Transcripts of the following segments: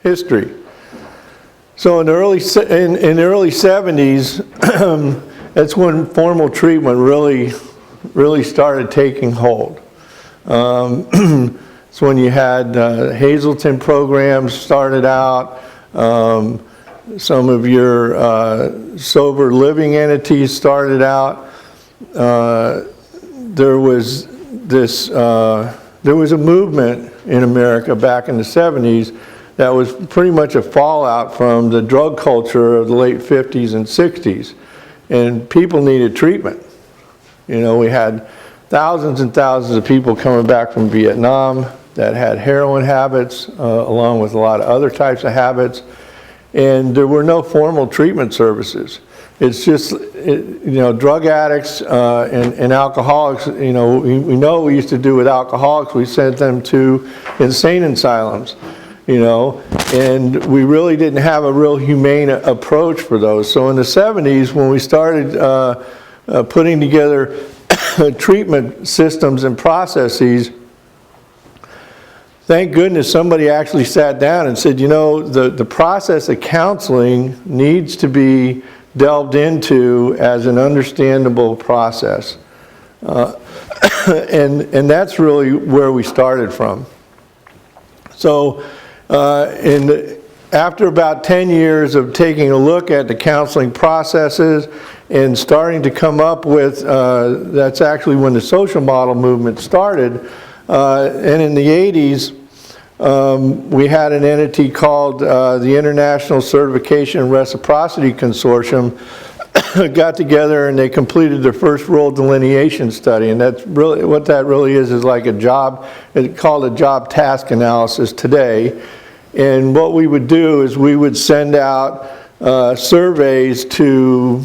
history. So in the early 70s, that's when formal treatment really started taking hold. It's when you had Hazelton programs started out. Some of your sober living entities started out. There was a movement in America back in the 70s that was pretty much a fallout from the drug culture of the late 50s and 60s. And people needed treatment. You know, we had thousands and thousands of people coming back from Vietnam that had heroin habits, along with a lot of other types of habits. And there were no formal treatment services. It's just, you know, drug addicts and alcoholics, you know, we know what we used to do with alcoholics. We sent them to insane asylums, you know, and we really didn't have a real humane approach for those. So in the 70s, when we started putting together treatment systems and processes, thank goodness somebody actually sat down and said, you know, the process of counseling needs to be delved into as an understandable process. And that's really where we started from. So after about 10 years of taking a look at the counseling processes and starting to come up with, that's actually when the social model movement started, and in the 80s, we had an entity called the International Certification and Reciprocity Consortium got together and they completed their first role delineation study. And that's really, what that really is like a job, it's called a job task analysis today. And what we would do is we would send out surveys to,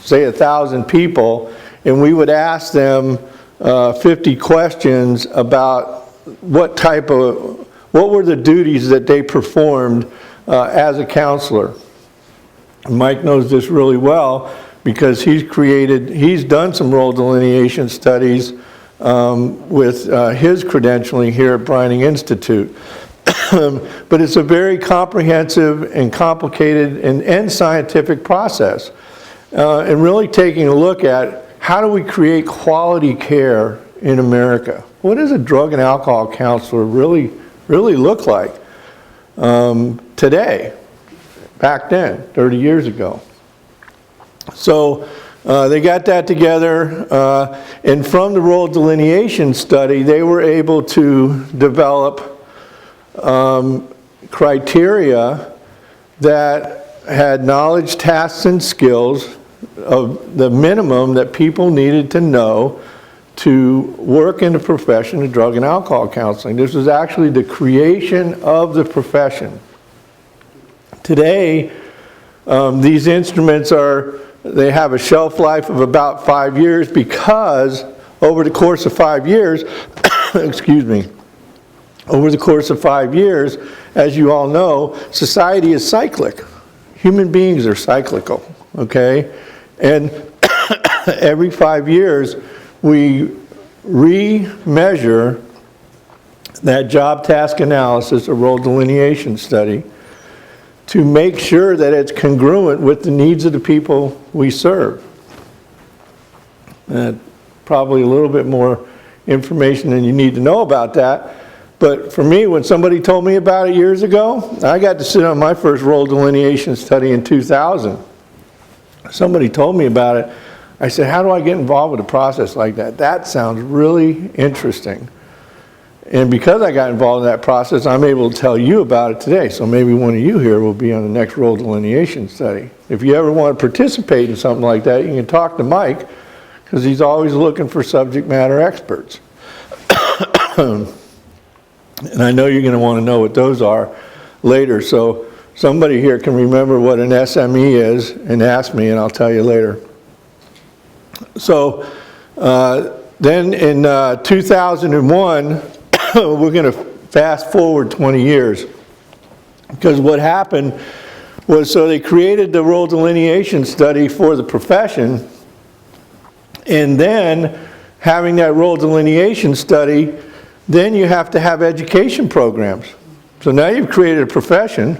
say, 1,000 people, and we would ask them 50 questions about what were the duties that they performed as a counselor. Mike knows this really well because he's done some role delineation studies with his credentialing here at Breining Institute. But it's a very comprehensive and complicated and scientific process. And really taking a look at how do we create quality care in America? What does a drug and alcohol counselor really look like today, back then, 30 years ago? So they got that together, and from the role delineation study, they were able to develop criteria that had knowledge, tasks, and skills of the minimum that people needed to know to work in the profession of drug and alcohol counseling. This was actually the creation of the profession. Today, these instruments they have a shelf life of about 5 years because over the course of 5 years, excuse me, over the course of 5 years, as you all know, society is cyclic. Human beings are cyclical, okay? And every 5 years, we re-measure that job task analysis or role delineation study to make sure that it's congruent with the needs of the people we serve. Probably a little bit more information than you need to know about that. But for me, when somebody told me about it years ago, I got to sit on my first role delineation study in 2000. Somebody told me about it. I said, how do I get involved with a process like that? That sounds really interesting. And because I got involved in that process, I'm able to tell you about it today. So maybe one of you here will be on the next role delineation study. If you ever want to participate in something like that, you can talk to Mike, because he's always looking for subject matter experts. And I know you're going to want to know what those are later. So somebody here can remember what an SME is and ask me, and I'll tell you later. So then in 2001, we're going to fast forward 20 years. Because what happened was, so they created the role delineation study for the profession, and then having that role delineation study, then you have to have education programs. So now you've created a profession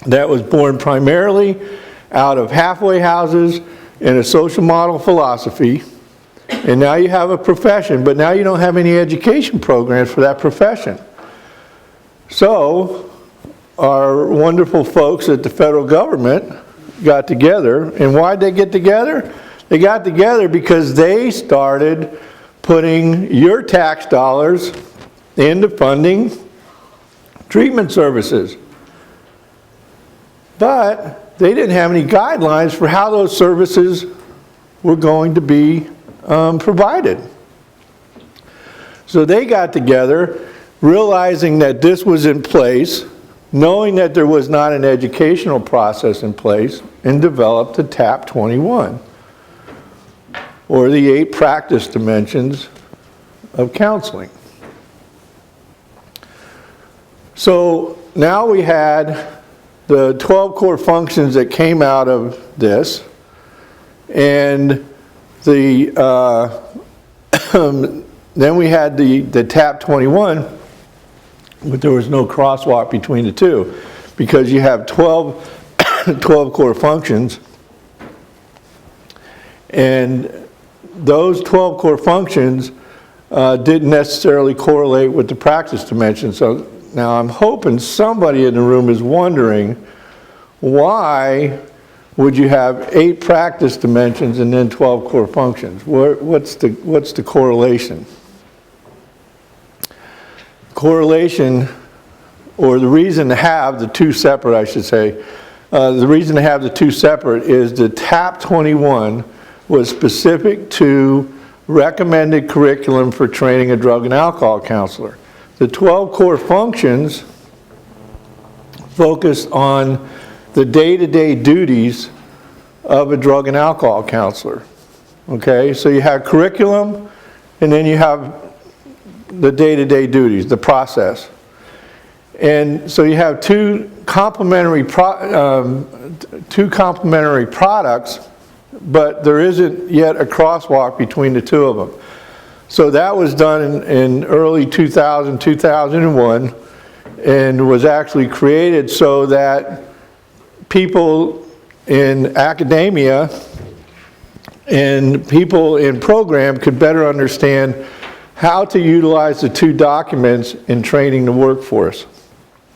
that was born primarily out of halfway houses and a social model philosophy. And now you have a profession, but now you don't have any education programs for that profession. So our wonderful folks at the federal government got together, and why'd they get together? They got together because they started putting your tax dollars into funding treatment services. But they didn't have any guidelines for how those services were going to be provided. So they got together, realizing that this was in place, knowing that there was not an educational process in place, and developed the TAP 21, or the 8 practice dimensions of counseling. So now we had the 12 core functions that came out of this, and then we had the TAP 21, but there was no crosswalk between the two, because you have 12 core functions, and those 12 core functions didn't necessarily correlate with the practice dimension. So now I'm hoping somebody in the room is wondering, why would you have 8 practice dimensions and then 12 core functions? What's the correlation? Correlation, or the reason to have the 2 separate, I should say, the reason to have the 2 separate is the TAP 21 was specific to recommended curriculum for training a drug and alcohol counselor. The 12 core functions focus on the day-to-day duties of a drug and alcohol counselor. Okay, so you have curriculum, and then you have the day-to-day duties, the process. And so you have two complementary products, but there isn't yet a crosswalk between the two of them. So that was done in early 2000, 2001, and was actually created so that people in academia and people in program could better understand how to utilize the 2 documents in training the workforce.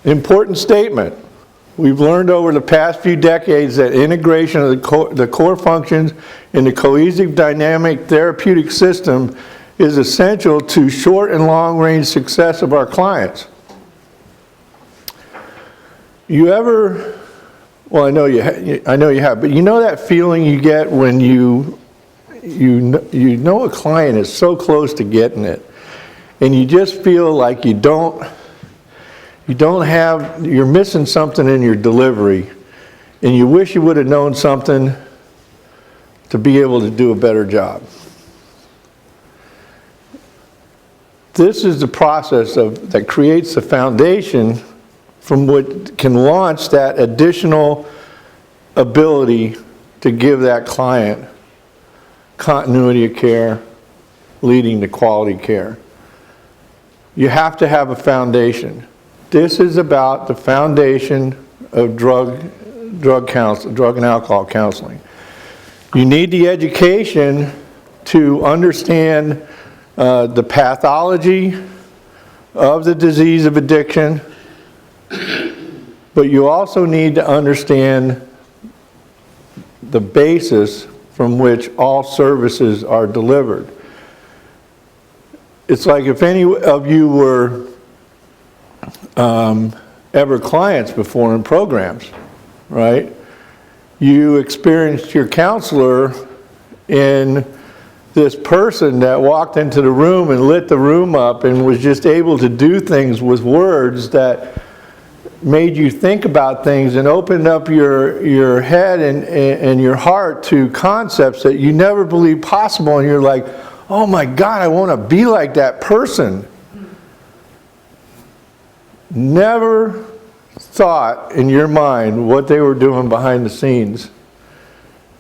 Important statement. We've learned over the past few decades that integration of the core functions in the cohesive dynamic therapeutic system is essential to short and long range success of our clients. You ever, well, I know you have, but you know that feeling you get when you know a client is so close to getting it, and you just feel like you're missing something in your delivery, and you wish you would have known something to be able to do a better job. This is the process that creates the foundation from what can launch that additional ability to give that client continuity of care, leading to quality care. You have to have a foundation. This is about the foundation of drug and alcohol counseling. You need the education to understand the pathology of the disease of addiction, but you also need to understand the basis from which all services are delivered. It's like if any of you were ever clients before in programs, right? You experienced your counselor in this person that walked into the room and lit the room up and was just able to do things with words that made you think about things and opened up your head and your heart to concepts that you never believed possible, and you're like, oh my God, I want to be like that person. Never thought in your mind what they were doing behind the scenes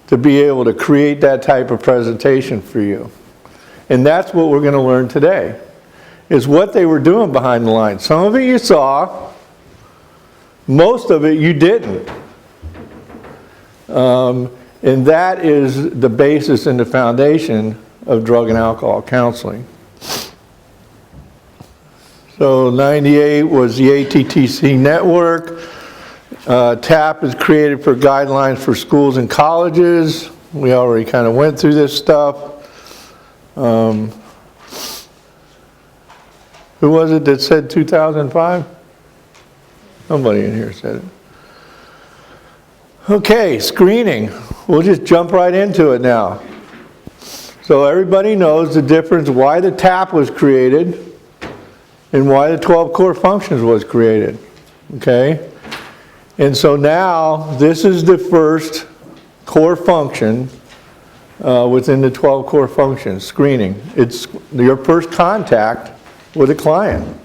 to be able to create that type of presentation for you. And that's what we're going to learn today. is what they were doing behind the lines. Some of it you saw, most of it you didn't. And that is the basis and the foundation of drug and alcohol counseling. So 98 was the ATTC network. TAP is created for guidelines for schools and colleges. We already kind of went through this stuff. Who was it that said 2005? Somebody in here said it. Okay, screening. We'll just jump right into it now. So everybody knows the difference, why the TAP was created and why the 12 core functions was created. Okay? And so now this is the first core function within the 12 core functions, screening. It's your first contact with a client.